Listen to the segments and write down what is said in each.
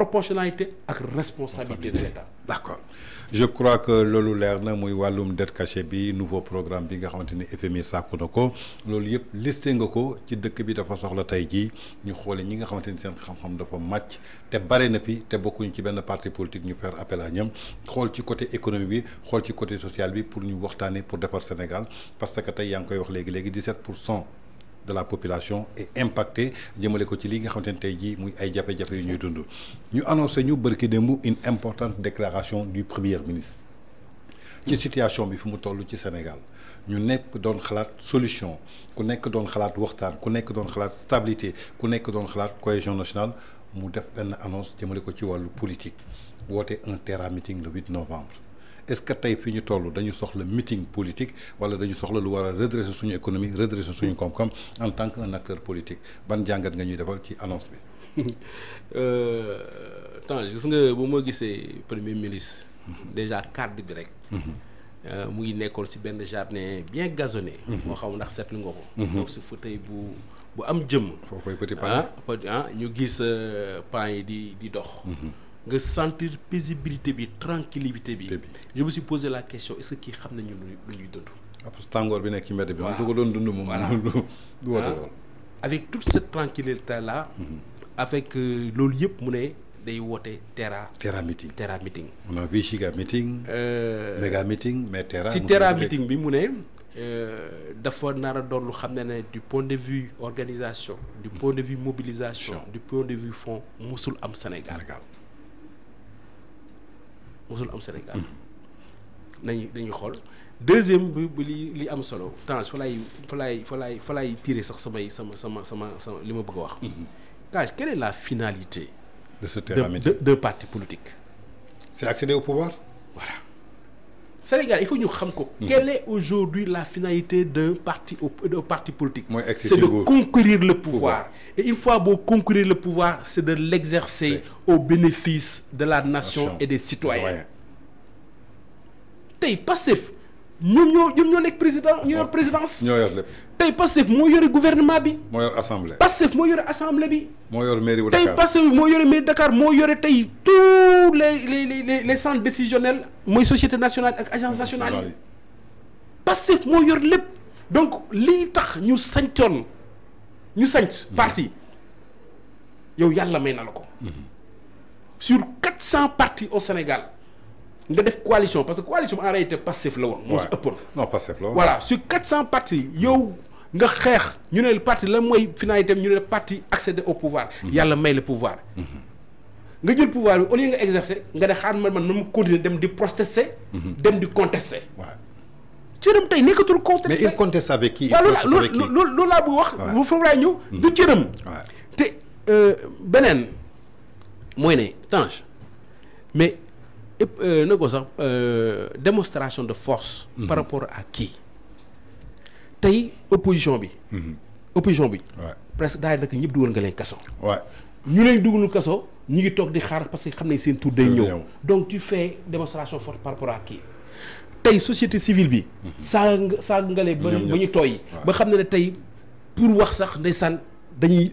proportionnalité ak responsabilité de l'État. D'accord je crois que loolu leer na muy wàllum dette cachée bi nouveau programme bi nga xamante ni FMI sàkku na ko loolu yëpp listé nga ko ci dëkk bi dafa soxla tey jii ñu xoole ñi nga xamante ni seen xam-xam dafa màcc te bare na fi te bokkuñu ci benn parti politique ñu faire appel à ñoom xool ci côté économie bi xool ci côté social bi pour ñu waxtaanee pour defar Sénégal parce que tey yaa ngi koy wax léegi 17% de la population est impactée jëmale ko ci li nga xamante ne tey jii muy ay jafe-jafe yu ñuy dund ñu annoncé ñu bërki démb une importante déclaration du premier ministre ci situation bi fi mu toll ci Sénégal ñu nekk doon xalaat solution ku nekk doon xalaat waxtaan ku nekk doon xalaat stabilité ku nekk doon xalaat cohésion nationale mu def benn annonce jëmale ko ci wàllu politique woote un terra meeting le 8 novembre est-ce que tey fi ñu toll dañu soxla meeting politique wala dañu soxla lu war a redresser suñu économie redresser suñu koom-koom en tant qu'un acteur politique ban jàngat nga ñuy defal ci annonce bi. tant gis nga bu ma gisee premier ministre. déjà cadre bi rek. mu ngi nekkoon ci benn jardin bien gazonné. moo xam ndax seetlu nga ko. donc si fauteuil bu am jëmm. foofu petit pan ñu gis pan yi di dox. nga sentir paisibilité bi tranquillité bi. je me suis posé la question est-ce que kii xam nañu lu ñuy dund. parce que tàngoor bi nekk ci mbedd bi. waaw su ko doon dund moom. du woote lool. avec toute cette tranquillité là. avec loolu yëpp mu ne day woote terra meeting. on a vu giga meeting. méga meeting mais terra. si terra meeting bi mu ne dafa nar a doon lu xam ne du point de vue organisation. du point de vue mobilisation. du point de vue fonds musul am Sénégal. mosul am Sénégal dañuy xool deuxième bi li am solo temps fa lay tirer sax sama li ma bëgg a wax. Kaj quelle est la finalité de ce terrain de parti politique? C'est accéder au pouvoir. Voilà. Sénégal il faut ñu xam ko. Quelle est aujourd'hui la finalité d'un parti politique? C'est de conquérir le pouvoir. Et une fois boo conquérir le pouvoir c'est de l'exercer au bénéfice de la nation et des citoyens. Tey Pastef ñoom ñoo nekk président ñoo yor présidence. ñoo yor lépp. tey Pastef moo yore gouvernement bi. moo yor assemblée. Pastef moo yore assemblée bi. moo yor mairie bu Dakar tey Pastef moo yore mairie Dakar moo yore tey tous les centres décisionnels mooy société nationale ak agence nationale yi. Pastef moo yor lépp. donc lii tax ñu sanc parti yow yàlla may na la ko. sur 400 partis au Sénégal. nga def coalition parce que coalition en réalité Pastef la woon. moo si ëppoon. non Pastef la woon. voilà sur 400 partis yow nga xeex ñu ne le parti la mooy finalité ñu ne le parti accéder au pouvoir. yàlla may le pouvoir. nga jël pouvoir bi au lieu nga exercer nga ne xaar man mu continuer dem di protester. dem di contester. waaw cëram tey nekkatul contester. mais il conteste avec qui. il conteste avec qui loolu laa bëgg wax. bu foofu laay ñëw. du cëram. te beneen mooy ne Tange mais. na ko sax démonstration de force. par rapport à qui tey opposition bi. presque daay nag ñëpp dugal nga leen kaso. ñu leen dugalul kaso ñu ngi toog di xaar parce que xam ne seen tour day ñëw. donc tu fais démonstration forte par rapport à qui tey société civile bi. saa nga leen ba ñu tooy. ba xam ne tey pour wax sax ndeysaan dañuy.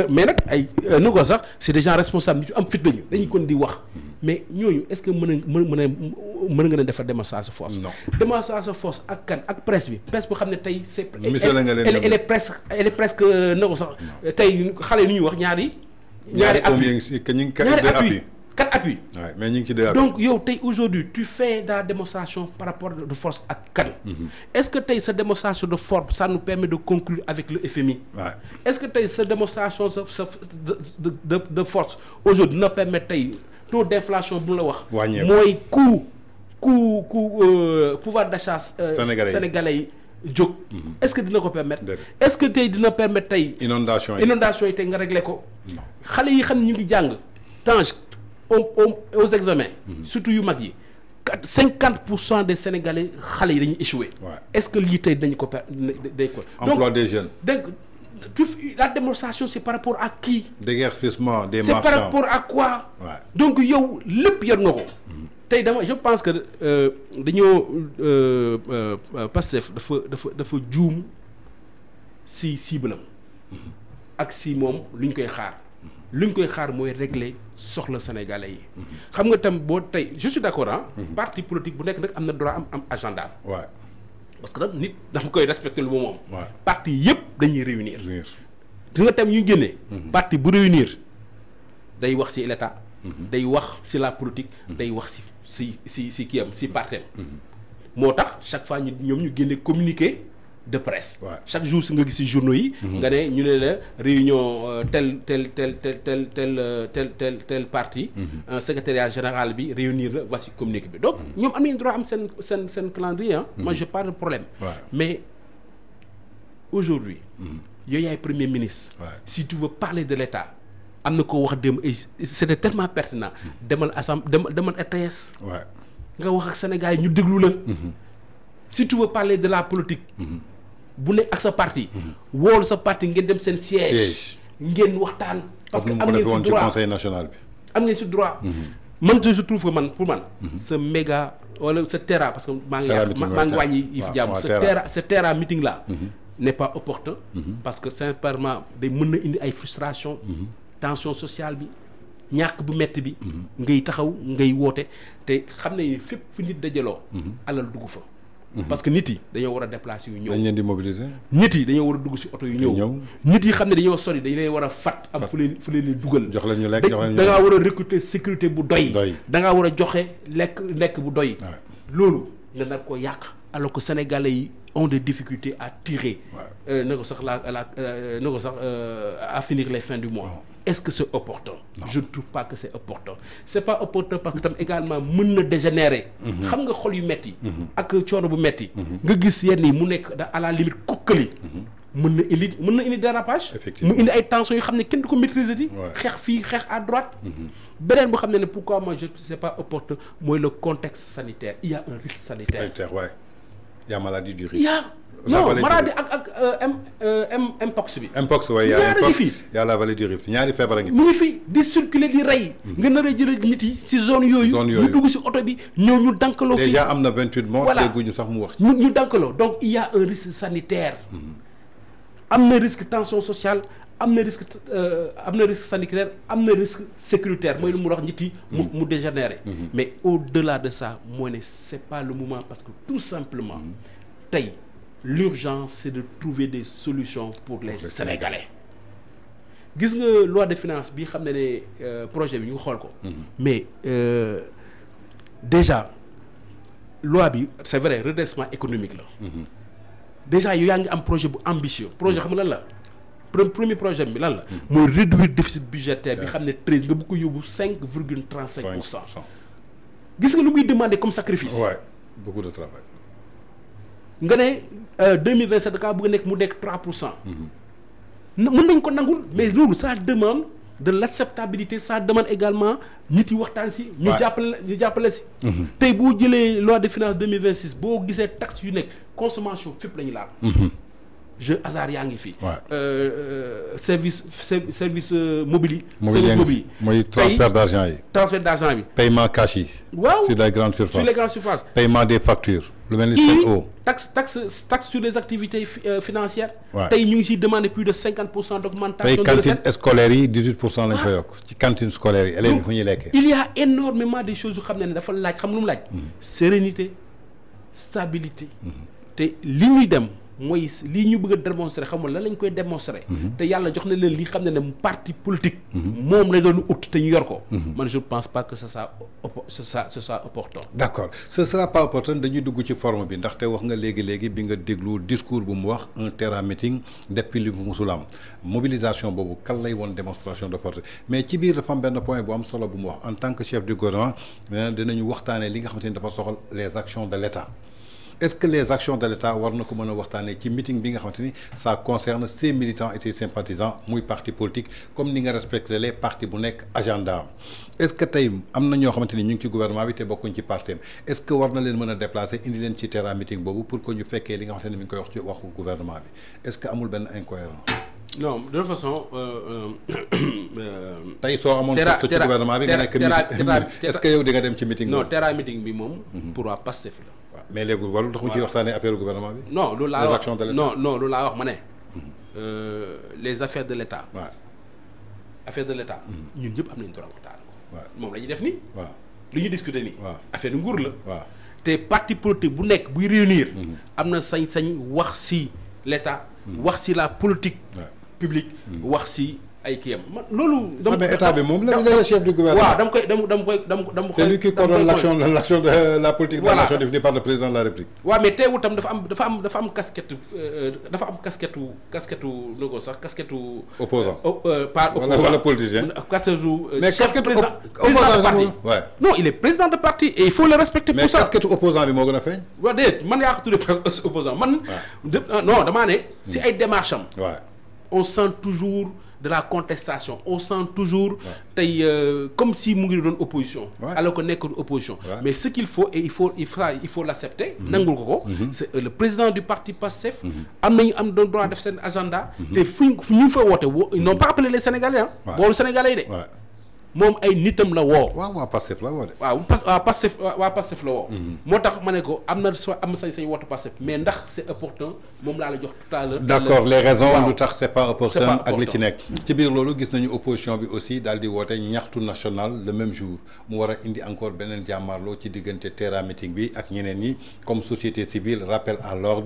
mais nag ay na ko sax c'est des gens responsables ñu am fit lañu dañuy kon di wax. mais ñooñu est-ce que mën nga leen defar démonstration force. non démonstration force ak kan ak presse bi boo xam ne tey c'est. elle est presque na ko sax. tey xale yi nu ñuy wax ñaari appui 4 appuis. mais ñu ngi ci 2 appuis. donc yow tey aujourd'hui tu fais de la démonstration par rapport de force ak kan. est-ce que tey sa démonstration de force ça nous permet de conclure avec le FMI. est-ce que tey sa démonstration de force aujourd'hui dina permettre tey. taux d'inflation bu la wax. mooy coût pouvoir d'achat sénégalais yi jóg. est-ce que dina ko permettre. est-ce que tey dina permettre tey. inondation yi tey nga régler ko. xale yi xam ne ñu ngi jàng Tange aux examens. surtout yu mag yi 50% des sénégalais xale yi dañuy échouer. est-ce que lii tey dañ ko emploi des jeunes. La démonstration c'est par rapport à qui. Déguerpissement des marchands. C'est par rapport à quoi. Donc yow lépp yor nga ko. tey dama je pense que dañoo Pastef dafa juum si cible am ak si moom lu ñu koy xaar lu ñu koy xaar mooy régler soxla sénégalais yi. xam nga tam boo tey je suis d'accord ah. parti politique bu nekk nag am na droit am agenda. waaw parce que nag nit dama koy respecter lu moom. waaw parti yëpp dañuy réunir. gis nga tam ñu génnee. parti bu réunir day wax ci l'état. day wax ci la politique. day wax ci kii am ci parti am. moo tax chaque fois ñoom ñu génne communiqué de presse. chaque jour si nga gis ci journaux yi. nga ne ñu ne la réunion tel parti. secrétariat général bi réunir la voici communiqué bi donc ñoom am nañu droit am seen calendrier ah. moi j'ai pas de problème. mais aujourd'hui yow yaay premier ministre. si tu veux parler de l'État am na koo wax démb c'était tellement pertinent demal demal RTS. nga wax ak Sénégal yi ñu déglu la. si tu veux parler de la politique. bu nekk ak sa parti. wool sa parti ngeen dem seen siège. ngeen waxtaan. parce que am ngeen ci droit conseil national bi. am ngeen ci droit. man je trouve que man pour man. ce méga wala ce terrain parce que maa ngi wàññi yi fi jàmm ce terrain meeting là. n'est pas opportun. parce que sincèrement day mën na indi ay frustration tension sociale bi. ñàkk bu metti bi. ngay taxaw ngay woote te xam ne fépp fi nit dajaloo. alal dugg fa. parce que nit yi dañoo war a déplacer yu ñëw. dañ leen di mobiliser. nit yi dañoo war a dugg ci oto yu ñëw. nit yi xam ne dañoo sori dañ leen war a fat am fu leen di dugal. jox leen ñu lekk jox leen ñu da ngaa war a recruter sécurité bu doy. da ngaa war a joxe lekk bu doy. loolu nga nar ko yàq alors que sénégalais yi ont des difficultés à tirer. na ko sax na ko sax à finir les fins du mois. Est-ce que c'est opportun? Je ne trouve pas que c'est opportun. C'est pas opportun parce que tam également mën na dégénérer. xam nga xol yu metti ak coono bu metti nga gis yenn yi mu nekk à la limite kokkali. mën na indi dérapage. mu indi ay tensions yoo xam ne kenn du ko maîtriser ci. xeex fii xeex à droite. beneen boo xam ne pourquoi moi je c'est pas opportun mooy le contexte sanitaire il y a un risque sanitaire. Il y a maladie du risque. non maladie ak mpox bi. mpox waaye y a la vallée du Rift ñaari feebar a ngi. mu ngi fi di circuler di rey. nga nar a jëlee nit yi ci zone yooyu. ñu dugg ci oto bi ñëw ñu dankaloo. fii déjà am na 28 morts. voilà dégguñu sax mu wax ci. ñu dankaloo donc il y a un risque sanitaire. am na risque tension sociale am na risque sanitaire am na risque sécuritaire mooy lu mu wax nit yi. mu dégénérer. mais au-delà de ça mooy ne c'est pas le moment parce que tout simplement tey. L'urgence c'est de trouver des solutions pour les Sénégalais gis nga loi de finances bi xam ne projet bi ñu xool ko mais déjà loi bi c'est vrai redressement économique la déjà yow yaa ngi am projet bu ambitieux projet xam nga lan la premier projet bi lan la mooy réduire déficit budgétaire bi xam ne 13 nga bu ko yóbbu 5,35%. gis nga lu muy demander comme sacrifice. beaucoup de travail. nga ne 2027 da kaa bëgg a nekk mu nekk 3%. mën nañ ko nangul mais loolu ça demande de l'acceptabilité ça demande également nit yi waxtaan si. ñu jàppale si. tey boo jëlee loi de finances 2026 boo gisee taxe yu nekk consommation fépp la ñu laal. jeu hasard yaa ngi fi. service mobile yi. mooy transfert d'argent yi. transfert d'argent bi. paiement cash yi. waaw sur les grandes surfaces. sur les grandes surfaces. paiement des factures. lu mel ni Sen'Eau. taxe sur les activités financières. tey ñu ngi siy demander plus de 50% d'augmentation. de recette cantine scolaire yi 18% lañ fa yokk. ci cantine scolaire yi élèves yi fu ñuy lekkee. il y a énormément de choses yu xam ne dafa laaj xam lu mu laaj. sérénité stabilité. te li ñuy dem. mooy lii ñu bëgg a démontrer xamul lan lañ koy démontrer. te yàlla jox na leen li xam ne parti politique. moom la doon ut te ñu yor ko. man je ne pense pas que ce soit opportun. d'accord ce sera pas opportun dañuy dugg ci forme bi ndaxte wax nga léegi bi nga déglu discours bu mu wax un terrain meeting depuis li mu musul am mobilisation boobu kan lay woon démonstration de force mais ci biir dafa am benn point bu am solo bu mu wax en tant que chef du gouvernement dinañu waxtaanee li nga xamante ni dafa soxal les actions de l'État. Est-ce que les actions de l'État war na ko mën a waxtaanee ci meeting bi nga xamante ni ça concerne ses militants et ses sympathisants muy parti politique comme ni nga respecté les partis bu nekk agenda est-ce que tey am na ñoo xamante ni ñu ngi ci gouvernement bi te bokkuñ ci parti est-ce que war na leen mën a déplacer indi leen ci terrain meeting boobu pour que ñu fekkee li nga xamante ni mi ngi koy wax ci waxu gouvernement bi est-ce que amul benn incohérence. non de toute façon. tey soo amoon poste ci gouvernement bi nga nekk est-ce que yow di nga dem ci meeting. non terrain meeting bi moom. pour waa Pastef la. mais léegi warul tax mu ciy waxtaanee affaire gouvernement bi. non loolu laa wax les actions de l'État non loolu laa wax ma ne. les affaires de l'État. affaire de l'État ñun ñëpp am nañ droit waxtaan ko moom la ñuy def nii waaw lu ñuy discuter nii affaire nguur la waaw te parti politique bu nekk buy réunir am na sañ-sañ wax ci l'État wax ci la politique publique wax ci ay kiyam man loolu. mais état bi moom le chef du gouvernement. waaw dama koy c'est lui qui coordonne l'action de la politique de la nation définie par le président de la République. waaw mais teewul tam dafa am casquette nu ko sax casquette. opposant par opposant wala politicien. mais casquette opposant ouais. Non, il est président de parti et il faut le respecter pour ça. mais casquette opposant bi moo gën a feeñ. waaw déedéet man yaa ko tuddee opposant man. non damaa ne. si ay démarches am. on sent toujours de la contestation, on sent toujours comme si mu ngi doon opposition. Alors que nekkul opposition. Mais ce qu'il faut et il faut l'accepter. nangul ko c'est le président du parti PASTEF. am droit def seen agenda. te fu ñu fa woote ils n'ont pas appelé les Sénégalais ah. boolu Sénégalais yi de. moom ay nitam la woo. waaw Pastef la woo de. waaw Pastef la woo. moo tax ma ne ko am sañ-sañ woote Pastef mais ndax c'est opportun moom laa la jox tout à l'heure. d'accord les raisons lu tax c'est pas opportun ak li ci nekk. ci biir loolu gis nañu opposition bi aussi daal di woote ñaxtu national le même jour mu war a indi encore beneen jàmmarloo ci diggante terrain meeting bi ak ñeneen ñi comme société civile rappel à l'ordre